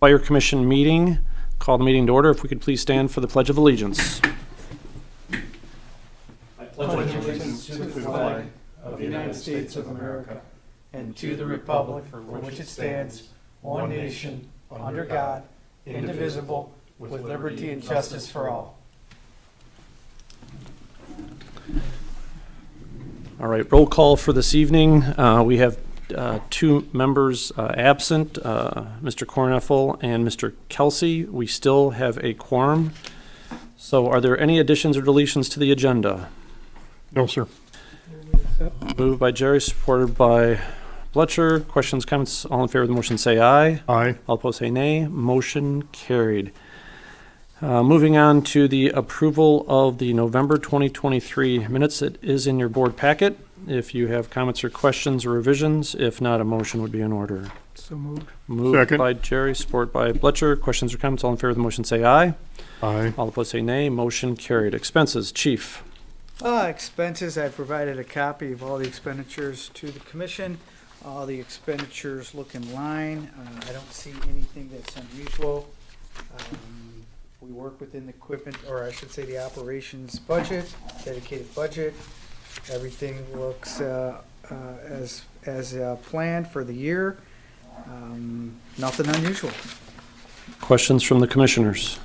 Fire Commission meeting. Call the meeting to order. If we could please stand for the Pledge of Allegiance. I pledge allegiance to the flag of the United States of America and to the republic for which it stands, one nation, under God, indivisible, with liberty and justice for all. All right, roll call for this evening. We have two members absent, Mr. Corneffel and Mr. Kelsey. We still have a quorum. So are there any additions or deletions to the agenda? No, sir. Moved by Jerry, supported by Bletcher. Questions, comments? All in favor of the motion say aye. Aye. All opposed say nay. Motion carried. Moving on to the approval of the November 2023 minutes. It is in your board packet. If you have comments or questions or revisions, if not, a motion would be in order. So moved. Moved Second. by Jerry, support by Bletcher. Questions or comments? All in favor of the motion say aye. Aye. All opposed say nay. Motion carried. Expenses, Chief. Expenses, I provided a copy of all the expenditures to the commission. All the expenditures look in line. I don't see anything that's unusual. We work within the equipment, or I should say the operations budget, dedicated budget. Everything looks as planned for the year. Nothing unusual. Questions from the commissioners?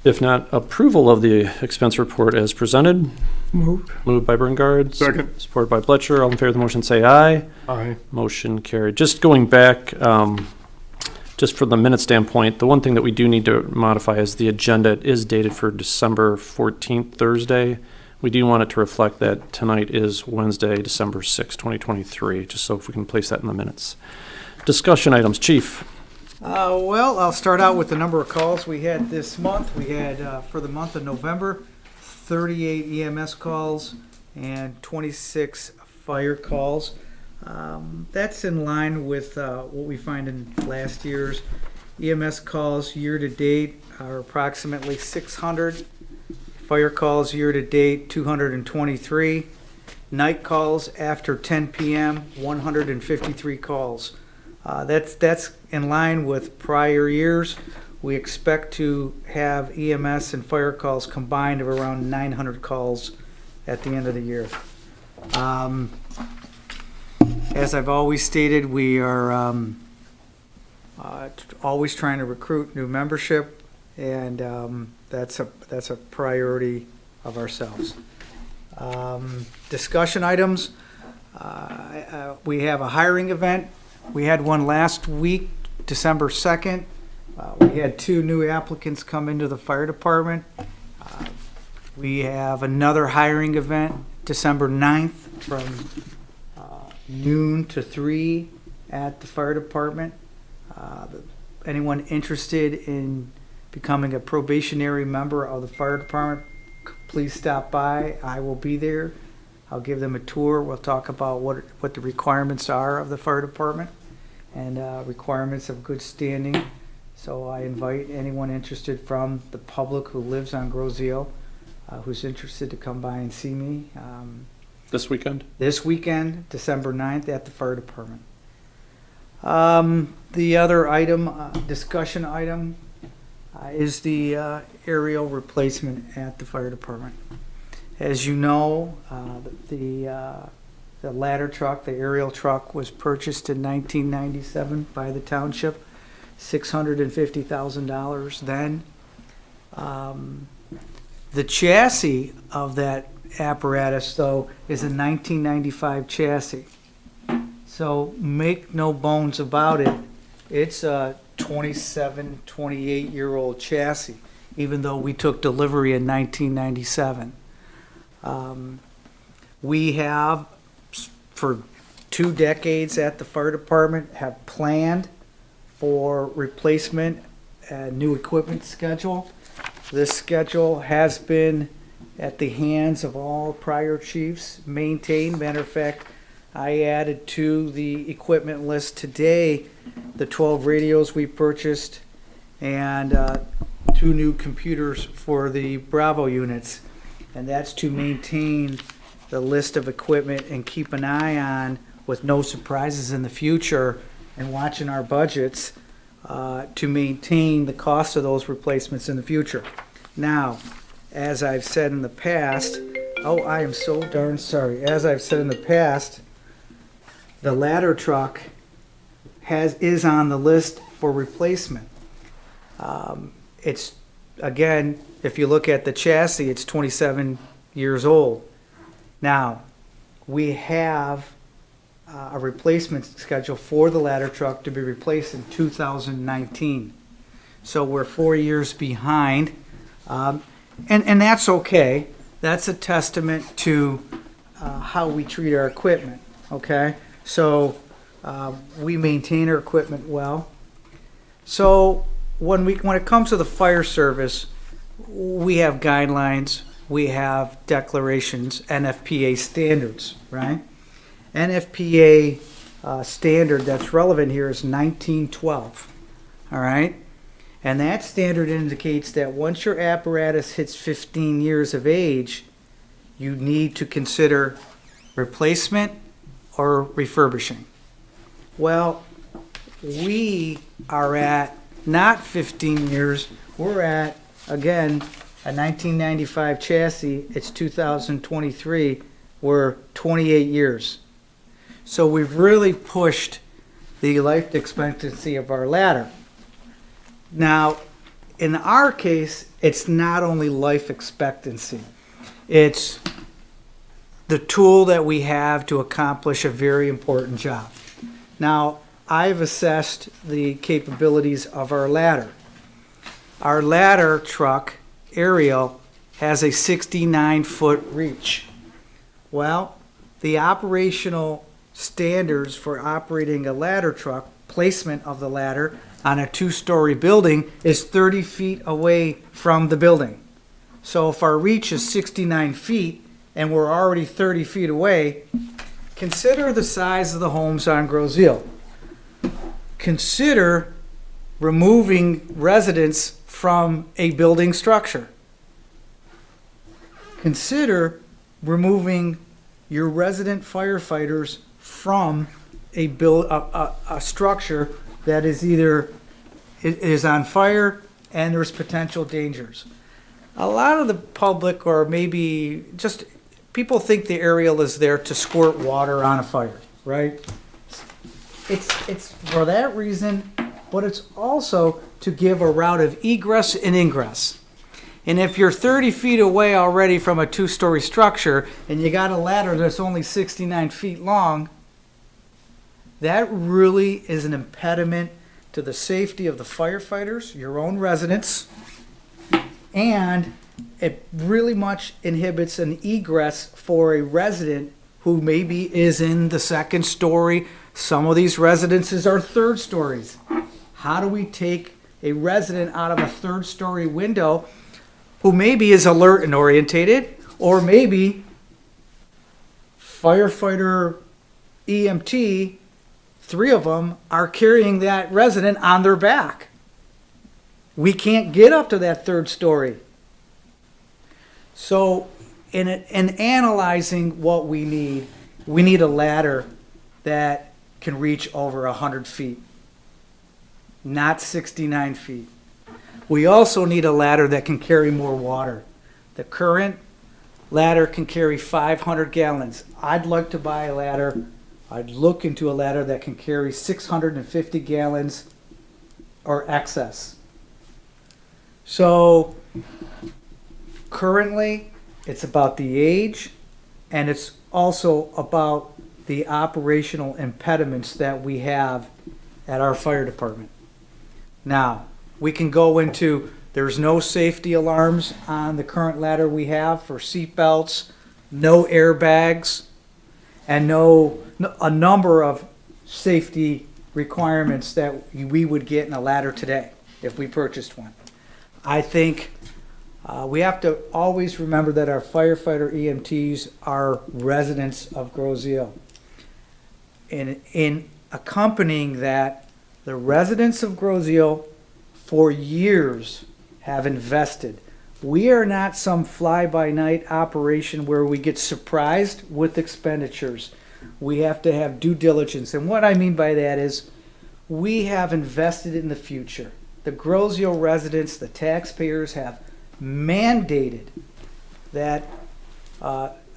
If not, approval of the expense report as presented. Moved. Moved by Berngard. Second. Supported by Bletcher. All in favor of the motion say aye. Aye. Motion carried. Just going back, just from the minute standpoint, the one thing that we do need to modify is the agenda. It is dated for December 14th, Thursday. We do want it to reflect that tonight is Wednesday, December 6th, 2023, just so if we can place that in the minutes. Discussion items, Chief. Well, I'll start out with the number of calls we had this month. We had, for the month of November, 38 EMS calls and 26 fire calls. That's in line with what we find in last year's. EMS calls year-to-date are approximately 600. Fire calls year-to-date, 223. Night calls after 10 p.m., 153 calls. That's in line with prior years. We expect to have EMS and fire calls combined of around 900 calls at the end of the year. As I've always stated, we are always trying to recruit new membership, and that's a priority of ourselves. Discussion items. We have a hiring event. We had one last week, December 2nd. We had 2 new applicants come into the fire department. We have another hiring event, December 9th, from noon to 3 at the fire department. Anyone interested in becoming a probationary member of the fire department, please stop by. I will be there. I'll give them a tour. We'll talk about what the requirements are of the fire department and requirements of good standing. So I invite anyone interested from the public who lives on Groseal, who's interested to come by and see me. This weekend? This weekend, December 9th, at the fire department. The other item, discussion item, is the aerial replacement at the fire department. As you know, the ladder truck, the aerial truck, was purchased in 1997 by the township, $650,000 then. The chassis of that apparatus, though, is a 1995 chassis. So make no bones about it, it's a 27, 28-year-old chassis, even though we took delivery in 1997. We have, for 2 decades at the fire department, have planned for replacement and new equipment schedule. This schedule has been at the hands of all prior chiefs, maintained. Matter of fact, I added to the equipment list today the 12 radios we purchased and 2 new computers for the Bravo units. And that's to maintain the list of equipment and keep an eye on, with no surprises in the future, and watching our budgets, to maintain the cost of those replacements in the future. Now, as I've said in the past, oh, I am so darn sorry. As I've said in the past, the ladder truck is on the list for replacement. It's, again, if you look at the chassis, it's 27 years old. Now, we have a replacement schedule for the ladder truck to be replaced in 2019. So we're 4 years behind, and that's okay. That's a testament to how we treat our equipment, okay? So we maintain our equipment well. So when it comes to the fire service, we have guidelines, we have declarations, NFPA standards, right? NFPA standard that's relevant here is 1912, all right? And that standard indicates that once your apparatus hits 15 years of age, you need to consider replacement or refurbishing. Well, we are at not 15 years, we're at, again, a 1995 chassis, it's 2023, we're 28 years. So we've really pushed the life expectancy of our ladder. Now, in our case, it's not only life expectancy, it's the tool that we have to accomplish a very important job. Now, I've assessed the capabilities of our ladder. Our ladder truck, aerial, has a 69-foot reach. Well, the operational standards for operating a ladder truck, placement of the ladder on a 2-story building, is 30 feet away from the building. So if our reach is 69 feet and we're already 30 feet away, consider the size of the homes on Groseal. Consider removing residents from a building structure. Consider removing your resident firefighters from a structure that is either is on fire and there's potential dangers. A lot of the public, or maybe just people, think the aerial is there to squirt water on a fire, right? It's for that reason, but it's also to give a route of egress and ingress. And if you're 30 feet away already from a 2-story structure and you got a ladder that's only 69 feet long, that really is an impediment to the safety of the firefighters, your own residents, and it really much inhibits an egress for a resident who maybe is in the 2nd story. Some of these residences are 3rd stories. How do we take a resident out of a 3rd story window who maybe is alert and orientated, or maybe firefighter, EMT, 3 of them are carrying that resident on their back? We can't get up to that 3rd story. So in analyzing what we need a ladder that can reach over 100 feet, not 69 feet. We also need a ladder that can carry more water. The current ladder can carry 500 gallons. I'd like to buy a ladder. I'd look into a ladder that can carry 650 gallons or excess. So currently, it's about the age, and it's also about the operational impediments that we have at our fire department. Now, we can go into, there's no safety alarms on the current ladder we have for seat belts, no airbags, and a number of safety requirements that we would get in a ladder today if we purchased one. I think we have to always remember that our firefighter EMTs are residents of Groseal. In accompanying that, the residents of Groseal for years have invested. We are not some fly-by-night operation where we get surprised with expenditures. We have to have due diligence. And what I mean by that is we have invested in the future. The Grosio residents, the taxpayers have mandated that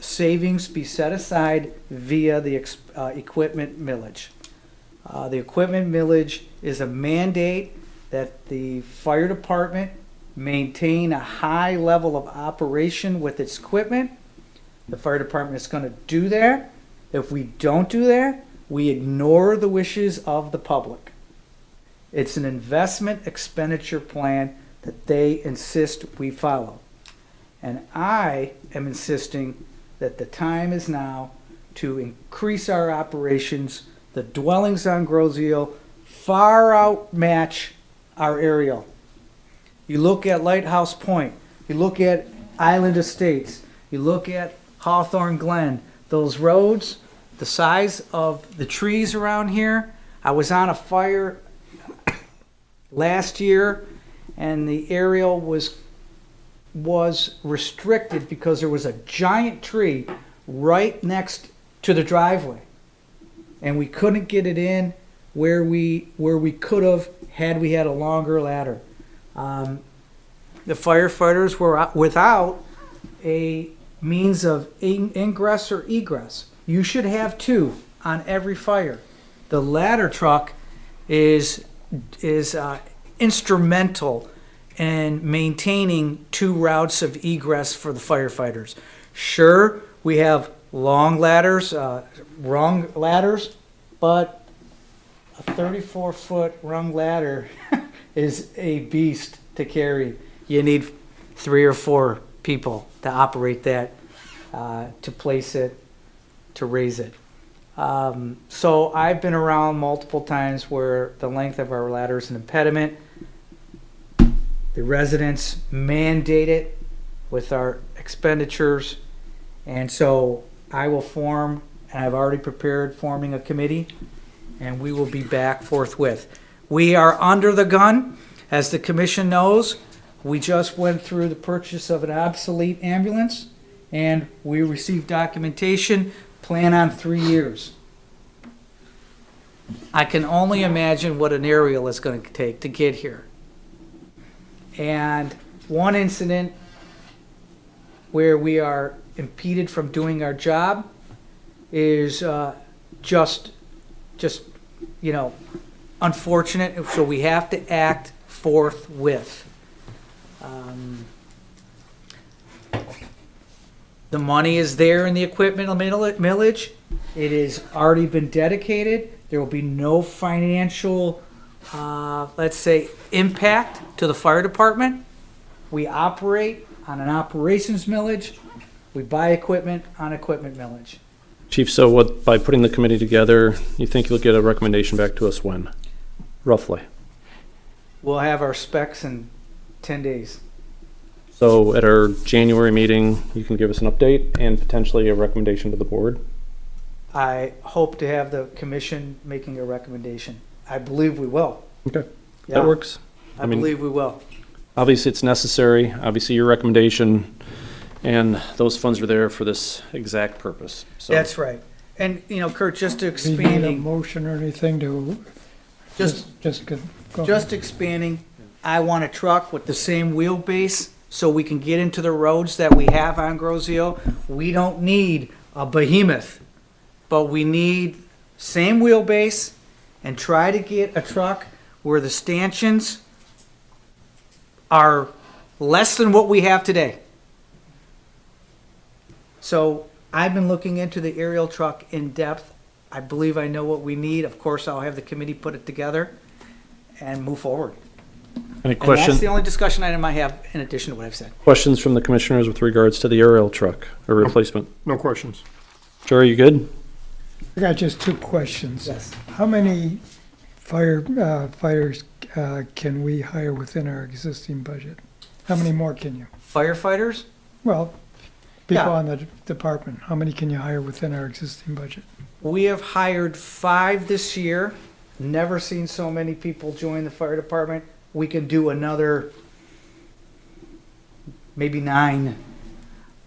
savings be set aside via the equipment millage. The equipment millage is a mandate that the fire department maintain a high level of operation with its equipment. The fire department is going to do that. If we don't do that, we ignore the wishes of the public. It's an investment expenditure plan that they insist we follow. And I am insisting that the time is now to increase our operations. The dwellings on Grosio far outmatch our aerial. You look at Lighthouse Point, you look at Island Estates, you look at Hawthorne Glen, those roads, the size of the trees around here. I was on a fire last year and the aerial was restricted because there was a giant tree right next to the driveway. And we couldn't get it in where we could have had we had a longer ladder. The firefighters were without a means of ingress or egress. You should have two on every fire. The ladder truck is instrumental in maintaining two routes of egress for the firefighters. Sure, we have long ladders, rung ladders, but a 34-foot rung ladder is a beast to carry. You need 3 or 4 people to operate that, to place it, to raise it. So I've been around multiple times where the length of our ladder is an impediment. The residents mandate it with our expenditures. And so I will form, and I've already prepared forming a committee, and we will be back forthwith. We are under the gun. As the commission knows, we just went through the purchase of an obsolete ambulance, and we received documentation, plan on 3 years. I can only imagine what an aerial is going to take to get here. And one incident where we are impeded from doing our job is just unfortunate. So we have to act forthwith. The money is there in the equipment millage. It has already been dedicated. There will be no financial, let's say, impact to the fire department. We operate on an operations millage. We buy equipment on equipment millage. Chief, so what, by putting the committee together, you think you'll get a recommendation back to us when, roughly? We'll have our specs in 10 days. So at our January meeting, you can give us an update and potentially a recommendation to the board? I hope to have the commission making a recommendation. I believe we will. Okay, Yeah, that works. I believe we will. Obviously, it's necessary. Obviously, your recommendation and those funds are there for this exact purpose. So That's right. And, Kurt, just Do you need a expanding, motion or anything to, just go ahead. Just expanding, I want a truck with the same wheelbase so we can get into the roads that we have on Grosio. We don't need a behemoth, but we need same wheelbase and try to get a truck where the stanchions are less than what we have today. So I've been looking into the aerial truck in depth. I believe I know what we need. Of course, I'll have the committee put it together and move forward. Any And question, that's the only discussion item I have in addition to what I've said. questions from the commissioners with regards to the aerial truck or replacement? No questions. Jerry, you good? I got just 2 questions. Yes. How many firefighters can we hire within our existing budget? How many more can you? Firefighters, Well, people Yeah. on the department, how many can you hire within our existing budget? we have hired 5 this year. Never seen so many people join the fire department. We can do another maybe 9.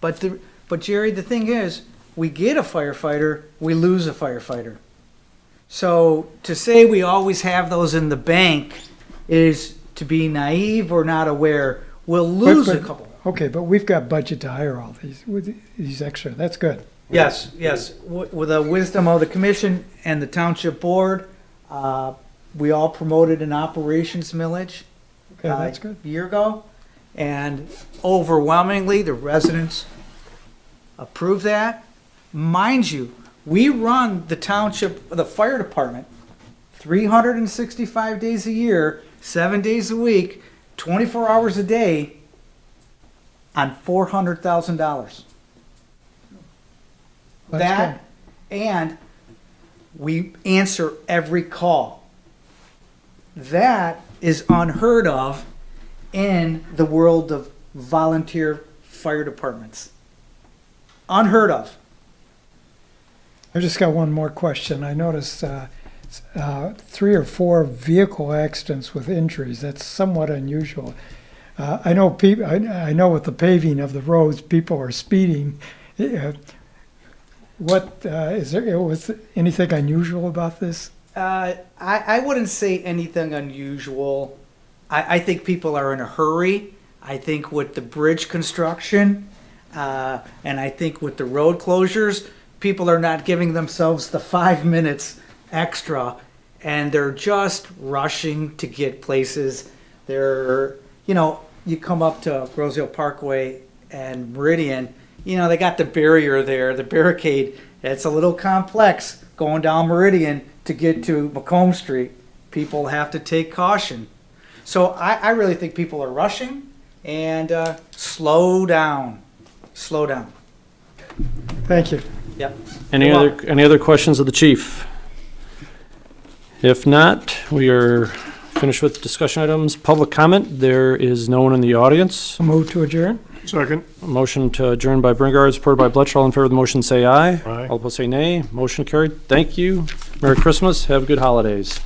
But Jerry, the thing is, we get a firefighter, we lose a firefighter. So to say we always have those in the bank is to be naive or not aware. We'll lose a but- couple. Okay, but we've got budget to hire all these, with these extra, that's good. Yes, yes. With the wisdom of the commission and the township board, we all promoted an operations millage. Okay, that's good. A year ago. And overwhelmingly, the residents approved that. Mind you, we run the township, the fire department, 365 days a year, 7 days a week, 24 hours a day on $400,000. That's That, and we answer every call. That is unheard of in the world of volunteer fire departments. Unheard of. I've just got one more question. I noticed 3 or 4 vehicle accidents with injuries. That's somewhat unusual. I know I know with the paving of the roads, people are speeding. Was anything unusual about this? I wouldn't say anything unusual. I think people are in a hurry. I think with the bridge construction, and I think with the road closures, people are not giving themselves the 5 minutes extra, and they're just rushing to get places. They're, you come up to Rosedale Parkway and Meridian, they got the barrier there, the barricade. It's a little complex going down Meridian to get to Macomb Street. People have to take caution. So I really think people are rushing, and slow down. Slow down. Thank you. Yep. Any other questions of the chief? If not, we are finished with discussion items. Public comment, there is no one in the audience. A move to adjourn? Second. A motion to adjourn by Bringard, supported by Bletcher. All in favor of the motion, say aye. Aye. All opposed, say nay. Motion carried. Thank you. Merry Christmas. Have good holidays.